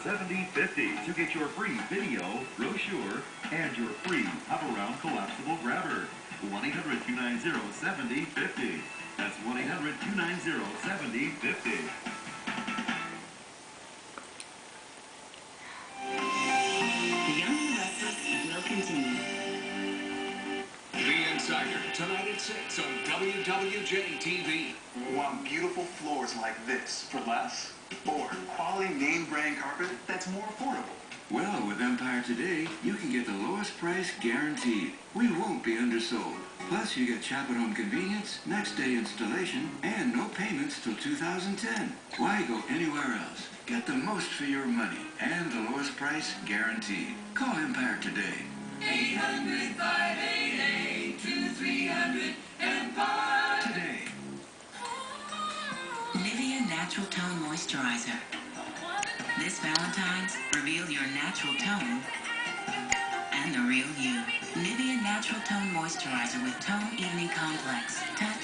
7050 to get your free video, brochure, and your free hop-around collapsible grabber. 1-800-290-7050. That's 1-800-290-7050. The Young and Restless will continue. The Insider, tonight at 6 on WWJ-TV. Want beautiful floors like this for less? Or quality name brand carpet that's more affordable? Well, with Empire Today, you can get the lowest price guaranteed. We won't be undersold. Plus, you get shop at home convenience, next day installation, and no payments till 2010. Why go anywhere else? Get the most for your money and the lowest price guaranteed. Call Empire today. 800-588-2300 Empire Today. Nivea Natural Tone Moisturizer. This Valentine's, reveal your natural tone and the real you. Nivea Natural Tone Moisturizer with Tone Evening Complex. Touch